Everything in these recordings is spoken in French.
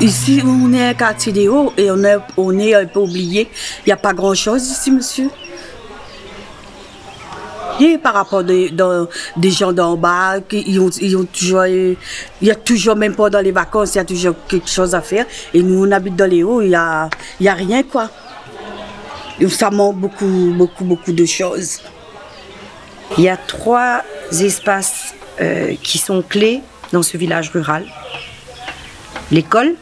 Ici, on est un quartier des Hauts et on est un peu oublié. Il n'y a pas grand-chose ici, monsieur. Et par rapport des gens d'en bas, ils ont toujours, il y a toujours, même pendant les vacances, il y a toujours quelque chose à faire. Et nous, on habite dans les Hauts, il y a rien, quoi. Et ça manque beaucoup de choses. Il y a 3 espaces qui sont clés dans ce village rural. L'école,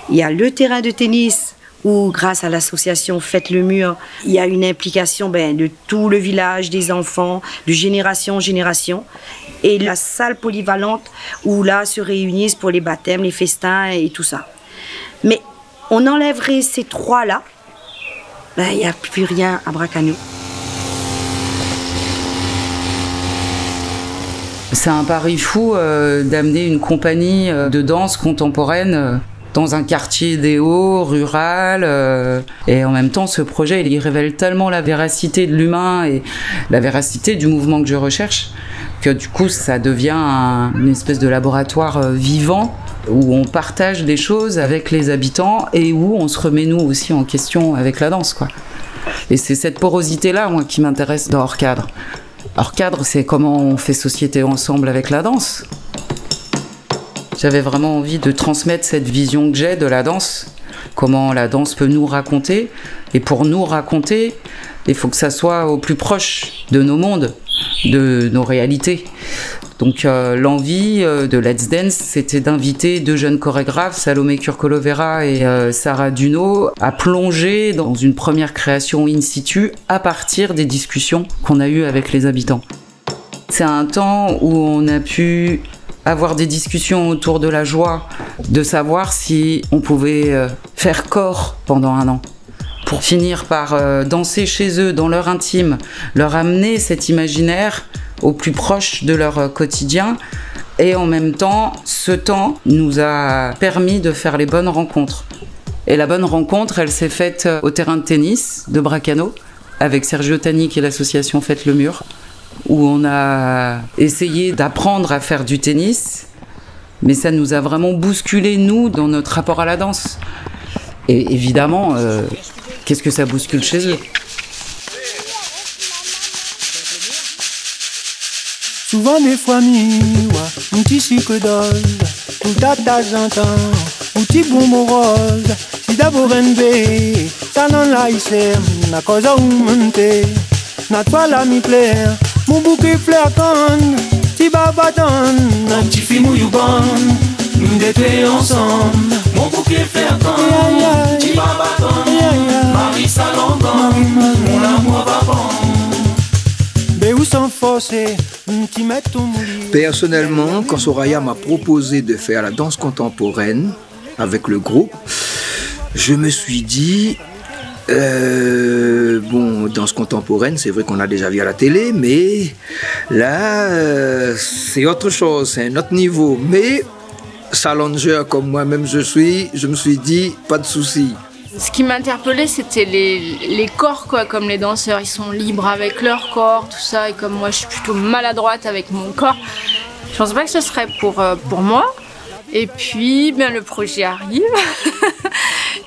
il y a le terrain de tennis où, grâce à l'association Faites le Mur, il y a une implication de tout le village, des enfants, de génération en génération. Et la salle polyvalente où là se réunissent pour les baptêmes, les festins et tout ça. Mais on enlèverait ces 3-là, il n'y a plus rien à Bracano. C'est un pari fou d'amener une compagnie de danse contemporaine dans un quartier des Hauts, rural. Et en même temps, ce projet, il révèle tellement la véracité de l'humain et la véracité du mouvement que je recherche, que du coup, ça devient une espèce de laboratoire vivant où on partage des choses avec les habitants et où on se remet nous aussi en question avec la danse, quoi. Et c'est cette porosité-là, moi, qui m'intéresse dans Hors Cadre. Hors Cadre, c'est comment on fait société ensemble avec la danse. J'avais vraiment envie de transmettre cette vision que j'ai de la danse, comment la danse peut nous raconter. Et pour nous raconter, il faut que ça soit au plus proche de nos mondes, de nos réalités. Donc l'envie de Let's Dance, c'était d'inviter 2 jeunes chorégraphes, Salomé Kurkolovera et Sarah Duno, à plonger dans une première création in situ à partir des discussions qu'on a eues avec les habitants. C'est un temps où on a pu avoir des discussions autour de la joie, de savoir si on pouvait faire corps pendant un an. Pour finir par danser chez eux, dans leur intime, leur amener cet imaginaire au plus proche de leur quotidien. Et en même temps, ce temps nous a permis de faire les bonnes rencontres. Et la bonne rencontre, elle s'est faite au terrain de tennis de Bracano, avec Sergio Tanic et l'association Faites le Mur, où on a essayé d'apprendre à faire du tennis, mais ça nous a vraiment bousculé, nous, dans notre rapport à la danse. Et évidemment, qu'est-ce que ça bouscule chez eux? Souvent des fois un petit sucre d'ose, tout à temps, un petit bonbon rose. Si d'abord un bé, ça n'en l'a ici, na cosa monte, na toi la mi plaire, mon bouquet fleur conne, si babaton, un petit film ou you bon, nous d'été ensemble, mon bouquet fleur conne, si babaton, Marie Salongon, mon amour va bon. Personnellement, quand Soraya m'a proposé de faire la danse contemporaine avec le groupe, je me suis dit, bon, danse contemporaine, c'est vrai qu'on a déjà vu à la télé, mais là, c'est autre chose, c'est un autre niveau. Mais challenger comme moi-même je me suis dit, pas de souci. Ce qui m'interpellait, c'était les corps, quoi, comme les danseurs, ils sont libres avec leur corps, tout ça, et comme moi je suis plutôt maladroite avec mon corps, je pense pas que ce serait pour moi. Et puis, le projet arrive,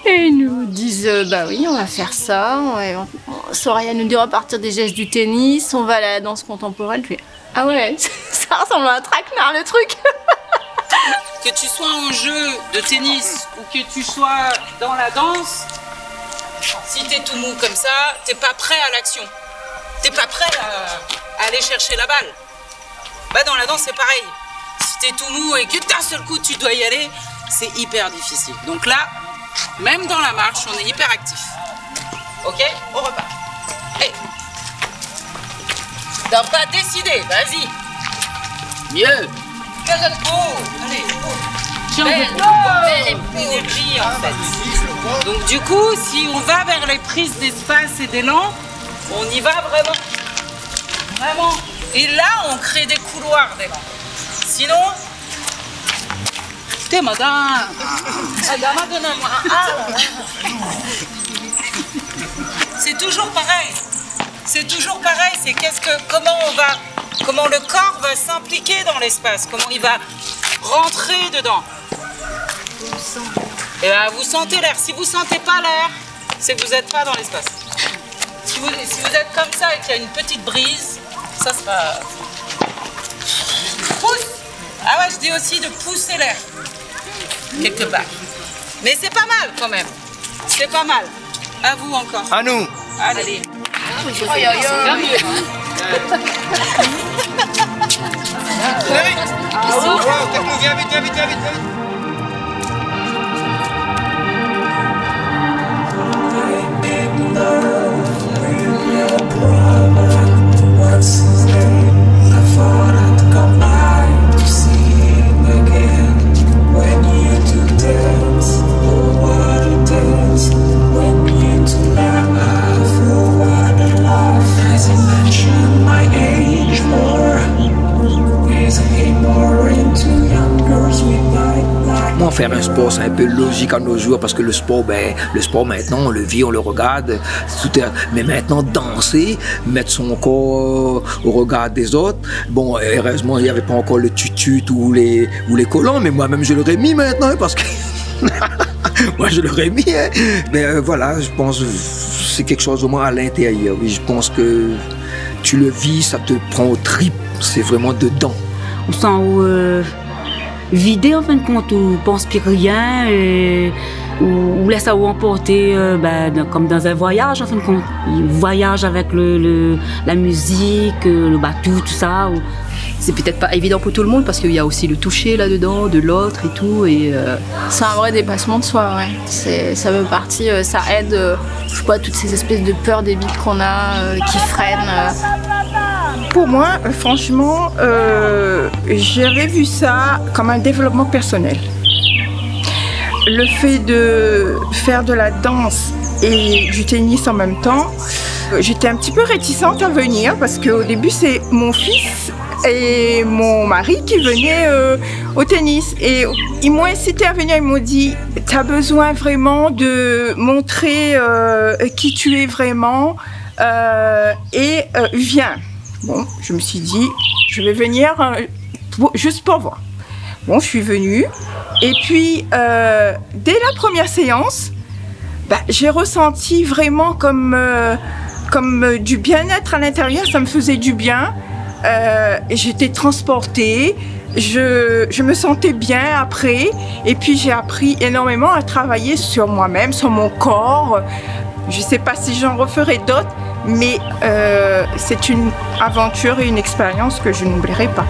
et ils nous disent, bah oui, on va faire ça, Soraya nous dit à partir des gestes du tennis, on va à la danse contemporaine, je fais, ah ouais, ça ressemble à un traquenard le truc. Que tu sois en jeu de tennis ou que tu sois dans la danse, si t'es tout mou comme ça, t'es pas prêt à l'action. T'es pas prêt à aller chercher la balle. Bah dans la danse c'est pareil. Si t'es tout mou et que d'un seul coup tu dois y aller, c'est hyper difficile. Donc là, même dans la marche, on est hyper actif. Ok, on repart. Hey. T'as pas décidé, vas-y. Mieux. Allez, belle énergie en fait. Donc du coup, si on va vers les prises d'espace et d'élan, on y va vraiment. Vraiment. Et là, on crée des couloirs d'élan. Sinon, t'es madame. C'est toujours pareil. C'est toujours pareil. C'est comment le corps va s'impliquer dans l'espace, comment il va rentrer dedans. Et ben, vous sentez l'air. Si vous sentez pas l'air, c'est que vous n'êtes pas dans l'espace. Si vous êtes comme ça et qu'il y a une petite brise, ça sera... Pousse. Ah ouais, je dis aussi de pousser l'air. Quelque part. Mais c'est pas mal quand même. C'est pas mal. À vous encore. À nous. Allez. Viens vite, viens vite, viens vite. Moi, faire un sport, c'est un peu logique à nos jours parce que le sport maintenant, on le vit, on le regarde. Mais maintenant, danser, mettre son corps au regard des autres. Bon, heureusement, il n'y avait pas encore le tutut ou les collants, mais moi-même, je l'aurais mis maintenant parce que... Moi, je l'aurais mis. Hein. Mais voilà, je pense que c'est quelque chose au moins à l'intérieur. Oui, je pense que tu le vis, ça te prend aux tripes. C'est vraiment dedans. On sent vidé en fin de compte, on pense plus rien, ou laisse ça emporter comme dans un voyage en fin de compte. On voyage avec la musique, le bateau, tout ça. C'est peut-être pas évident pour tout le monde parce qu'il y a aussi le toucher là-dedans, de l'autre et tout. C'est un vrai dépassement de soi, ouais. Ça fait partie, ça aide, je sais pas, toutes ces espèces de peurs débiles qu'on a, qui freinent. Pour moi, franchement, j'avais vu ça comme un développement personnel. Le fait de faire de la danse et du tennis en même temps, j'étais un petit peu réticente à venir parce qu'au début, c'est mon fils et mon mari qui venaient au tennis. Et ils m'ont incité à venir, ils m'ont dit « Tu as besoin vraiment de montrer qui tu es vraiment et viens ». Bon, je me suis dit, je vais venir juste pour voir. Bon, je suis venue. Et puis, dès la première séance, j'ai ressenti vraiment comme du bien-être à l'intérieur. Ça me faisait du bien. J'étais transportée. Je me sentais bien après. Et puis, j'ai appris énormément à travailler sur moi-même, sur mon corps. Je ne sais pas si j'en referai d'autres. Mais c'est une aventure et une expérience que je n'oublierai pas.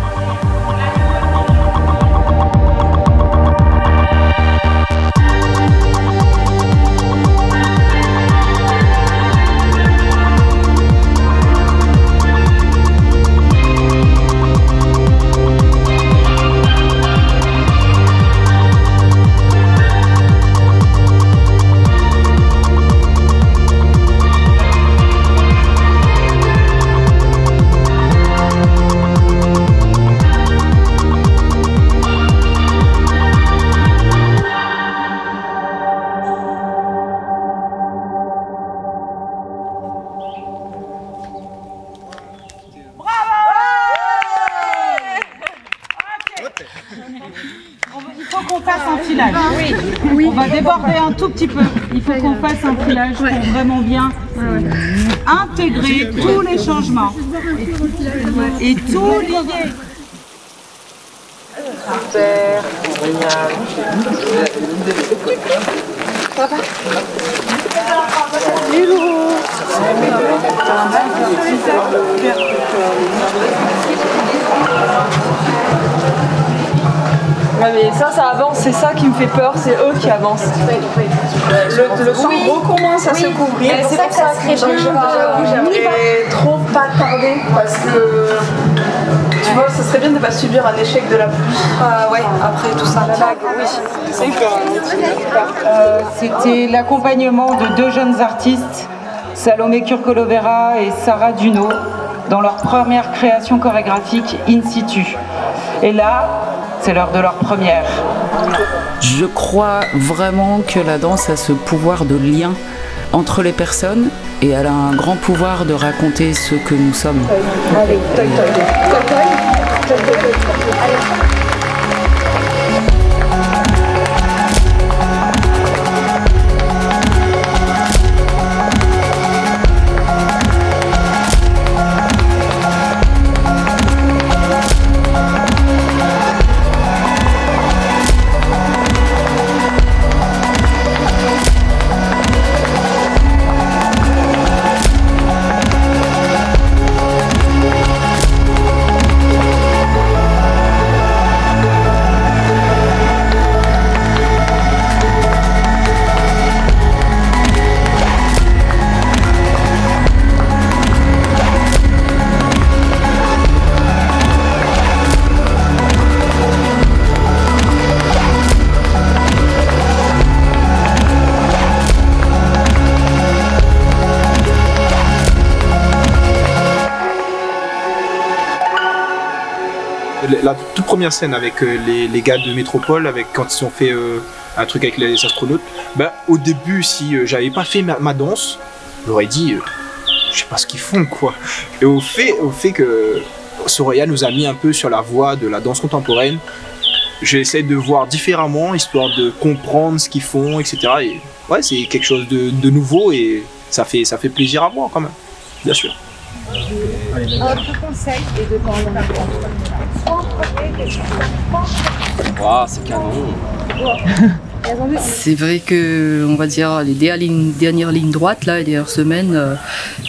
Il faut qu'on fasse un filage. Oui. On va déborder un tout petit peu. Il faut qu'on fasse un filage pour vraiment bien intégrer tous les changements et tout lier. Super. Ça va? Ouais, mais ça avance, c'est ça qui me fait peur, c'est eux qui avancent. Le sang recommence à se couvrir. C'est pour ça que j'aimerais trop pas tarder parce que tu vois, ce serait bien de ne pas subir un échec de la pluie. Ouais, après tout ça, la vague, oui. C'était l'accompagnement de deux jeunes artistes, Salomé Kurkolovera et Sarah Duno, dans leur première création chorégraphique in situ. Et là, c'est l'heure de leur première. Je crois vraiment que la danse a ce pouvoir de lien entre les personnes et elle a un grand pouvoir de raconter ce que nous sommes. Allez, toc toc. Allez. la toute première scène avec les gars de Métropole, quand ils ont fait un truc avec les astronautes, bah, au début, si j'avais pas fait ma danse, j'aurais dit, je sais pas ce qu'ils font, quoi. Et au fait que Soraya nous a mis un peu sur la voie de la danse contemporaine, j'essaie de voir différemment, histoire de comprendre ce qu'ils font, etc. Et ouais, c'est quelque chose de nouveau et ça fait plaisir à voir quand même, bien sûr. Notre conseil est de prendre Waouh, c'est canon. C'est vrai que, on va dire, les dernières lignes droites, là, les dernières semaines,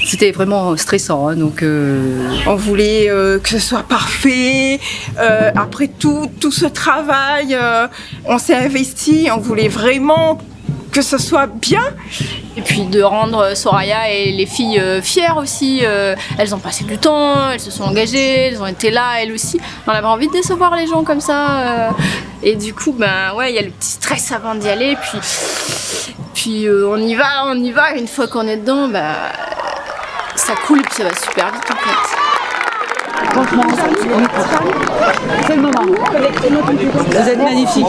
c'était vraiment stressant. Hein, donc, on voulait que ce soit parfait. Après tout ce travail, on s'est investi. On voulait vraiment que ce soit bien. Et puis de rendre Soraya et les filles fières aussi. Elles ont passé du temps, elles se sont engagées, elles ont été là, elles aussi. On avait envie de décevoir les gens comme ça. Et du coup, ben ouais, il y a le petit stress avant d'y aller. Puis on y va. Une fois qu'on est dedans, ben, ça coule et puis ça va super vite en fait. Franchement, c'est le moment. Vous êtes magnifiques.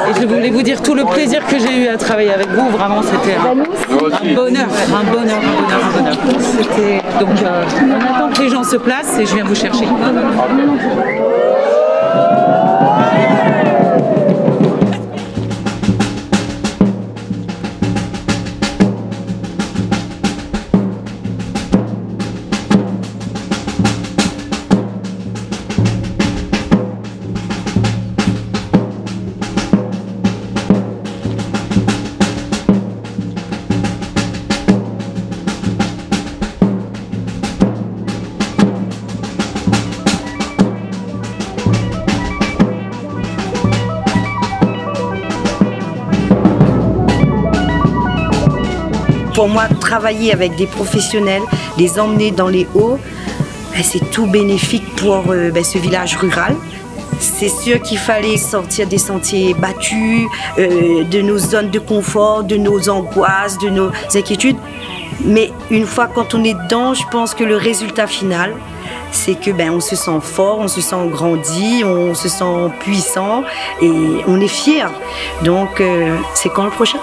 Et je voulais vous dire tout le plaisir que j'ai eu à travailler avec vous. Vraiment, c'était un bonheur. Donc, on attend que les gens se placent et je viens vous chercher. Pour moi, travailler avec des professionnels, les emmener dans les hauts, c'est tout bénéfique pour ce village rural. C'est sûr qu'il fallait sortir des sentiers battus, de nos zones de confort, de nos angoisses, de nos inquiétudes. Mais une fois quand on est dedans, je pense que le résultat final, c'est que on se sent fort, on se sent grandi, on se sent puissant et on est fier. Donc c'est quand le prochain?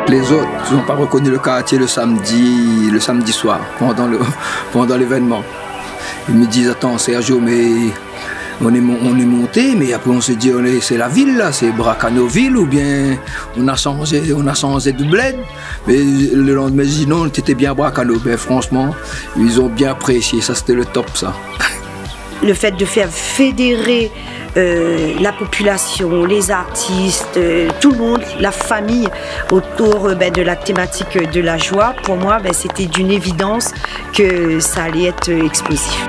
Les autres n'ont pas reconnu le quartier le samedi soir, pendant l'événement. Ils me disent, attends Sergio, mais on est monté, mais après on se dit, c'est la ville là, c'est Bracanoville, ou bien on a changé de bled. Mais le lendemain, je dis non, t'étais bien Bracano. Ben, franchement, ils ont bien apprécié, ça c'était le top ça. Le fait de faire fédérer la population, les artistes, tout le monde, la famille autour de la thématique de la joie, pour moi c'était d'une évidence que ça allait être explosif.